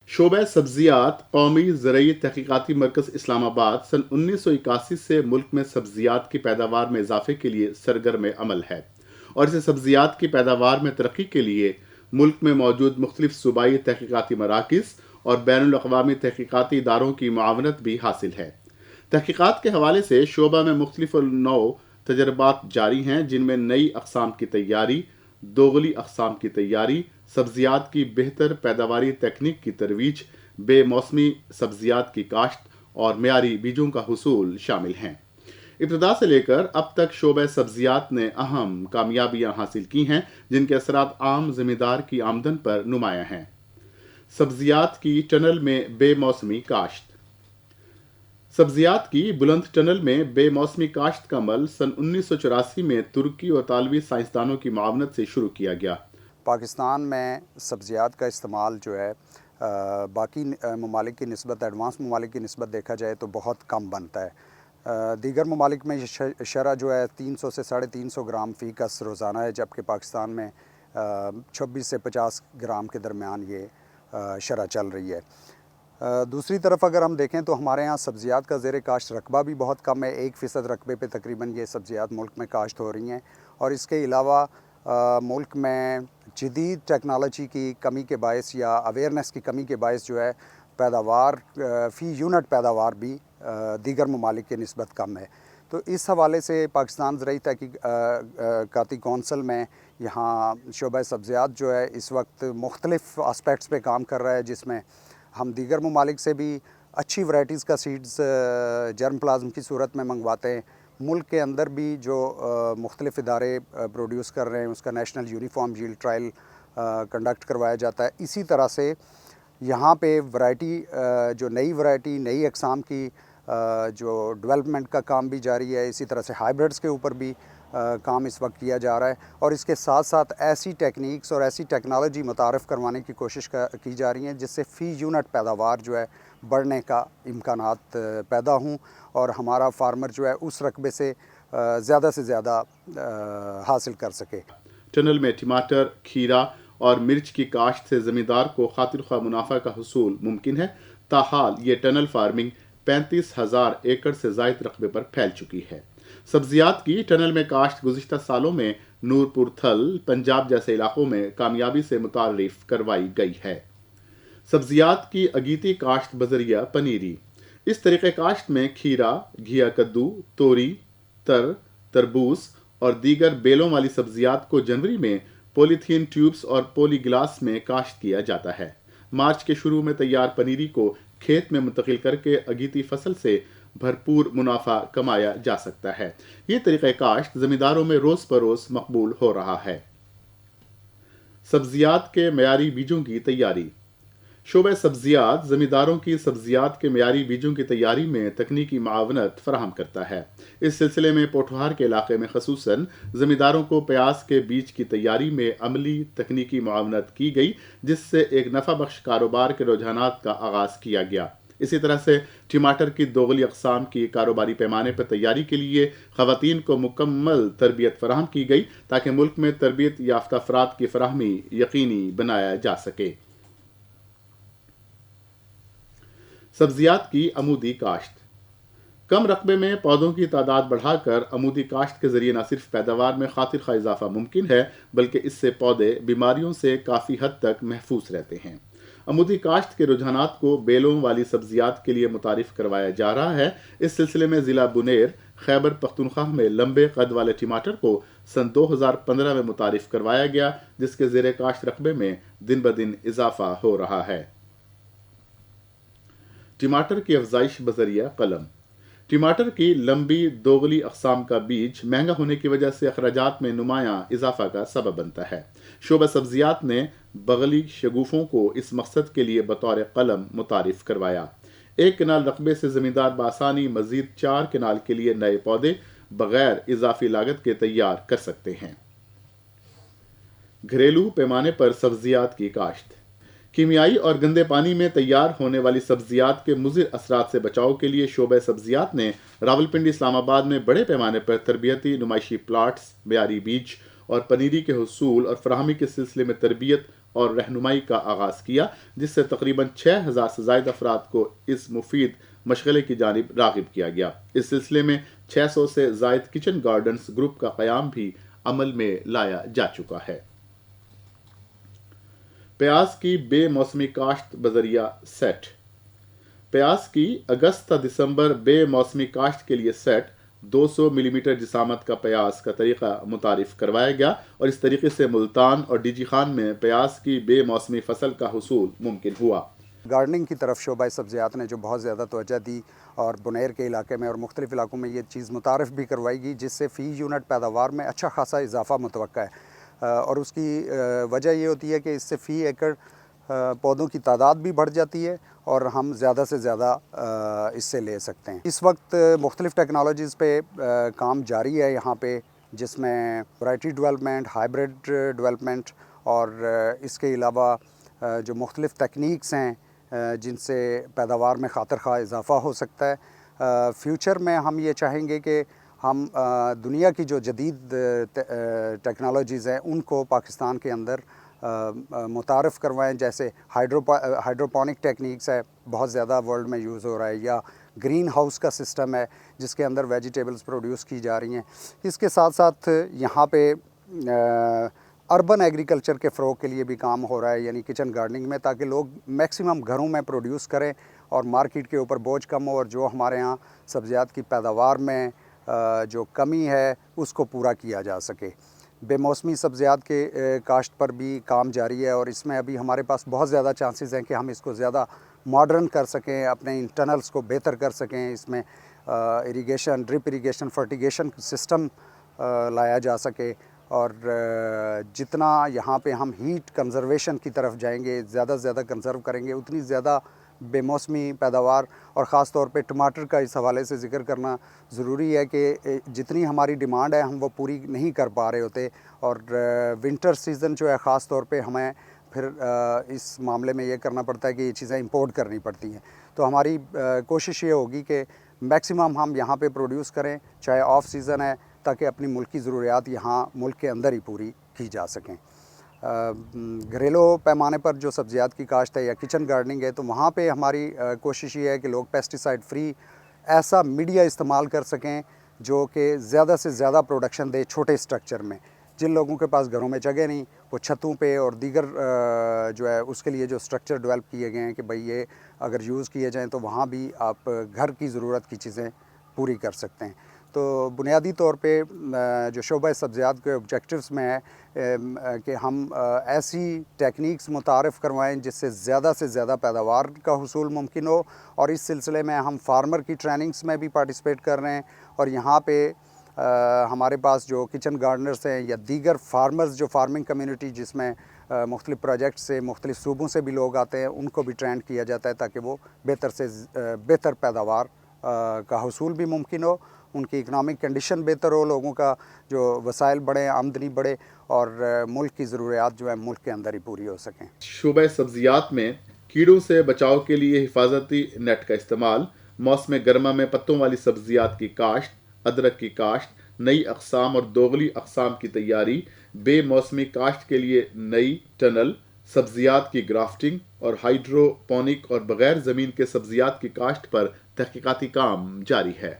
शोबा सब्जियात कौमी ज़रई तहकीकाती मरकज़ इस्लामाबाद सन 1981 से मुल्क में सब्जियात की पैदावार में इजाफे के लिए सरगर्म अमल है और इसे सब्जियात की पैदावार में तरक्की के लिए मुल्क में मौजूद मुख्तलिफ सूबाई तहकीकाती मराकिज़ और बैनुल अक़वामी तहकीकाती इदारों की मुआवनत भी हासिल है। तहकीकात के हवाले से शोबा में मुख्तलिफ नौ तजर्बात जारी हैं, जिनमें नई अक़साम की तैयारी, दोगली अक़साम की तैयारी, सब्जियात की बेहतर पैदावारी तकनीक की तरवीज, बेमौसमी सब्जियात की काश्त और मेयारी बीजों का हुसूल शामिल हैं। इब्तदा से लेकर अब तक शोबे सब्जियात ने अहम कामयाबियां हासिल की हैं, जिनके असरात आम ज़मींदार की आमदन पर नुमायां हैं। सब्जियात की टनल में बेमौसमी काश्त। सब्जियात की बुलंद टनल में बेमौसमी काश्त का अमल सन 1984 में तुर्की और तालवी साइंसदानों की मावनत से शुरू किया गया। पाकिस्तान में सब्जियात का इस्तेमाल जो है बाकी ममालिक की निस्बत, एडवांस ममालिक की निस्बत देखा जाए तो बहुत कम बनता है। दीगर ममालिक में शरह जो है 300 से 350 ग्राम फ़ी कस रोज़ाना है, जबकि पाकिस्तान में 26 से 50 ग्राम के दरमियान ये शरह चल रही है। दूसरी तरफ अगर हम देखें तो हमारे यहाँ सब्जियात का ज़ेर काश्त रकबा भी बहुत कम है। 1% रकबे पे तकरीबन ये सब्जियात मुल्क में काश्त हो रही हैं और इसके अलावा मुल्क में जदीद टेक्नोलॉजी की कमी के बायस या अवेयरनेस की कमी के बायस जो है पैदावार फ़ी यूनिट पैदावार भी दीगर ममालिक के निस्बत कम है। तो इस हवाले से पाकिस्तान ज़रई तहकीकाती कौंसल में यहाँ शोबा सब्जियात जो है इस वक्त मुख्तलिफ़ आस्पेक्ट्स पे काम कर रहा है, जिसमें हम दीगर ममालिक से भी अच्छी वैराइटीज़ का सीड्स जर्म प्लाज्म की सूरत में मंगवाते हैं। मुल्क के अंदर भी जो मुख्तलिफ़ इदारे प्रोड्यूस कर रहे हैं उसका national uniform yield trial conduct करवाया जाता है। इसी तरह से यहाँ पे वैरायटी जो नई वैरायटी, नई अक़साम की जो डेवलपमेंट का काम भी जारी है। इसी तरह से हाइब्रिड्स के ऊपर भी काम इस वक्त किया जा रहा है और इसके साथ साथ ऐसी टेक्निक्स और ऐसी टेक्नोलॉजी मुतारफ़ करवाने की कोशिश की जा रही हैं जिससे फ़ी यूनिट पैदावार जो है बढ़ने का इम्कानात पैदा हों और हमारा फार्मर जो है उस रकबे से ज़्यादा से ज़्यादा हासिल कर सके। टनल में टमाटर, खीरा और मिर्च की काश्त से ज़मींदार को खातिर ख्वाह मुनाफा का हुसूल मुमकिन है। ताहाल ये टनल फार्मिंग 35,000 एकड़ से ज़ायद रकबे पर फैल चुकी है। सब्जियात की टनल में काश्त गुज़िश्ता सालों में नूरपुर थल, पंजाब जैसे इलाकों में कामयाबी से मुतारिफ करवाई गई है। सब्जियात की अगीती काश्त बजरिया पनीरी। इस तरीक़े काश्त में खीरा, घिया कद्दू, तोरी, तरबूज और दीगर बेलों वाली सब्जियात को जनवरी में पॉलीथीन ट्यूब्स और पॉली गिलास में काश्त किया जाता है। मार्च के शुरू में तैयार पनीरी को खेत में मुंतकिल करके अगीती फसल से भरपूर मुनाफा कमाया जा सकता है। ये तरीक़ा काश्त ज़मींदारों में रोज़ बरोज़ मकबूल हो रहा है। सब्जियात के मेयारी बीजों की तैयारी। शोबा सब्जियात ज़मींदारों की सब्जियात के मेयारी बीजों की तैयारी में तकनीकी मावनत फराहम करता है। इस सिलसिले में पोठवार के इलाके में खसूसन ज़मींदारों को प्याज के बीज की तैयारी में अमली तकनीकी मावनत की गई, जिससे एक नफ़ा बख्श कारोबार के रुझानात का आगाज़ किया गया। इसी तरह से टमाटर की दोगली अक़साम की कारोबारी पैमाने पर तैयारी के लिए ख़वातीन को मुकम्मल तरबियत फराहम की गई, ताकि मुल्क में तरबियत याफ्ता अफराद की फराहमी यकीनी बनाया जा सके। सब्जियात की अमूदी काश्त। कम रकबे में पौधों की तादाद बढ़ाकर अमूदी काश्त के ज़रिए न सिर्फ पैदावार में खातिर खा इजाफा मुमकिन है, बल्कि इससे पौधे बीमारियों से काफ़ी हद तक महफूज रहते हैं। अमूदी काश्त के रुझानात को बेलों वाली सब्जियात के लिए मुतारिफ करवाया जा रहा है। इस सिलसिले में ज़िला बुनेर, खैबर पख्तूनख्वा में लंबे कद वाले टमाटर को सन 2015 में मुतारिफ करवाया गया, जिसके ज़ेर काश्त रकबे में दिन ब दिन इजाफा हो रहा है। टमाटर की अफजाइश बजरिया कलम। टमाटर की लंबी दोगली अक़साम का बीज महंगा होने की वजह से अखराजात में नुमायां इजाफा का सबब बनता है। शोबा सब्जियात ने बगली शगुफों को इस मकसद के लिए बतौर कलम मुतारिफ करवाया। 1 कनाल रकबे से ज़मींदार बासानी मज़ीद 4 कनाल के लिए नए पौधे बगैर इजाफी लागत के तैयार कर सकते हैं। घरेलू पैमाने पर सब्जियात की काश्त। कीमियाई और गंदे पानी में तैयार होने वाली सब्जियात के मुज़िर असरात से बचाव के लिए शोबा सब्जियात ने रावलपिंडी, इस्लामाबाद में बड़े पैमाने पर तरबियती नुमाइशी प्लाट्स, मेयारी बीज और पनीरी के हुसूल और फराहमी के सिलसिले में तरबियत اور رہنمائی کا آغاز کیا، جس سے تقریباً 6000 سے زائد افراد کو اس مفید مشغلے کی جانب راغب کیا گیا۔ اس سلسلے میں 600 سے زائد کچن گارڈنز گروپ کا قیام بھی عمل میں لایا جا چکا ہے۔ پیاز کی بے موسمی کاشت بذریعہ سیٹ۔ پیاز کی اگست تا دسمبر بے موسمی کاشت کے لیے سیٹ 200 ملی میٹر جسامت کا پیاز کا طریقہ متعارف کروایا گیا، اور اس طریقے سے ملتان اور ڈی جی خان میں پیاز کی بے موسمی فصل کا حصول ممکن ہوا۔ گارڈننگ کی طرف شعبہ سبزیات نے جو بہت زیادہ توجہ دی، اور بنیر کے علاقے میں اور مختلف علاقوں میں یہ چیز متعارف بھی کروائی گئی، جس سے فی یونٹ پیداوار میں اچھا خاصا اضافہ متوقع ہے، اور اس کی وجہ یہ ہوتی ہے کہ اس سے فی ایکڑ پودوں کی تعداد بھی بڑھ جاتی ہے اور ہم زیادہ سے زیادہ اس سے لے سکتے ہیں۔ اس وقت مختلف ٹیکنالوجیز پہ کام جاری ہے یہاں پہ، جس میں ورائٹی ڈیولپمنٹ، ہائیبریڈ ڈیولپمنٹ، اور اس کے علاوہ جو مختلف تکنیکس ہیں جن سے پیداوار میں خاطر خواہ اضافہ ہو سکتا ہے۔ فیوچر میں ہم یہ چاہیں گے کہ ہم دنیا کی جو جدید ٹیکنالوجیز ہیں ان کو پاکستان کے اندر متعارف کروائیں، جیسے ہائیڈروپونک ٹیکنیکس ہے، بہت زیادہ ورلڈ میں یوز ہو رہا ہے، یا گرین ہاؤس کا سسٹم ہے جس کے اندر ویجیٹیبلز پروڈیوس کی جا رہی ہیں۔ اس کے ساتھ ساتھ یہاں پہ اربن ایگریکلچر کے فروغ کے لیے بھی کام ہو رہا ہے، یعنی کچن گارڈننگ میں، تاکہ لوگ میکسیمم گھروں میں پروڈیوس کریں اور مارکیٹ کے اوپر بوجھ کم ہو، اور جو ہمارے ہاں سبزیات کی پیداوار میں جو کمی ہے اس کو پورا کیا جا سکے۔ بے موسمی سبزیات کے کاشت پر بھی کام جاری ہے، اور اس میں ابھی ہمارے پاس بہت زیادہ چانسز ہیں کہ ہم اس کو زیادہ ماڈرن کر سکیں، اپنے انٹرنلز کو بہتر کر سکیں، اس میں اریگیشن، ڈرپ اریگیشن، فرٹیگیشن سسٹم لایا جا سکے، اور جتنا یہاں پہ ہم ہیٹ کنزرویشن کی طرف جائیں گے، زیادہ سے زیادہ کنزرو کریں گے، اتنی زیادہ بے موسمی پیداوار، اور خاص طور پہ ٹماٹر کا اس حوالے سے ذکر کرنا ضروری ہے کہ جتنی ہماری ڈیمانڈ ہے ہم وہ پوری نہیں کر پا رہے ہوتے، اور ونٹر سیزن جو ہے خاص طور پہ ہمیں پھر اس معاملے میں یہ کرنا پڑتا ہے کہ یہ چیزیں امپورٹ کرنی پڑتی ہیں۔ تو ہماری کوشش یہ ہوگی کہ میکسیمم ہم یہاں پہ پروڈیوس کریں، چاہے آف سیزن ہے، تاکہ اپنی ملکی ضروریات یہاں ملک کے اندر ہی پوری کی جا سکیں۔ گھریلو پیمانے پر جو سبزیات کی کاشت ہے یا کچن گارڈننگ ہے، تو وہاں پہ ہماری کوشش یہ ہے کہ لوگ پیسٹیسائڈ فری ایسا میڈیا استعمال کر سکیں جو کہ زیادہ سے زیادہ پروڈکشن دے چھوٹے سٹرکچر میں۔ جن لوگوں کے پاس گھروں میں جگہ نہیں، وہ چھتوں پہ اور دیگر جو ہے اس کے لیے جو سٹرکچر ڈیولپ کیے گئے ہیں کہ بھئی یہ اگر یوز کیے جائیں تو وہاں بھی آپ گھر کی ضرورت کی چیزیں پوری کر سکتے ہیں۔ تو بنیادی طور پہ جو شعبہ سبزیات کے آبجیکٹیوز میں ہے کہ ہم ایسی ٹیکنیکس متعارف کروائیں جس سے زیادہ پیداوار کا حصول ممکن ہو، اور اس سلسلے میں ہم فارمر کی ٹریننگز میں بھی پارٹیسپیٹ کر رہے ہیں، اور یہاں پہ ہمارے پاس جو کچن گارڈنرز ہیں یا دیگر فارمرز جو فارمنگ کمیونٹی جس میں مختلف پروجیکٹ سے مختلف صوبوں سے بھی لوگ آتے ہیں، ان کو بھی ٹرینڈ کیا جاتا ہے تاکہ وہ بہتر سے بہتر پیداوار کا حصول بھی ممکن ہو، ان کی اکنامک کنڈیشن بہتر ہو، لوگوں کا جو وسائل بڑھیں، آمدنی بڑھے، اور ملک کی ضروریات جو ہے ملک کے اندر ہی پوری ہو سکیں۔ شعبہ سبزیات میں کیڑوں سے بچاؤ کے لیے حفاظتی نیٹ کا استعمال، موسم گرما میں پتوں والی سبزیات کی کاشت، ادرک کی کاشت، نئی اقسام اور دوغلی اقسام کی تیاری، بے موسمی کاشت کے لیے نئی ٹنل، سبزیات کی گرافٹنگ اور ہائیڈروپونک اور بغیر زمین کے سبزیات کی کاشت پر تحقیقاتی کام جاری ہے۔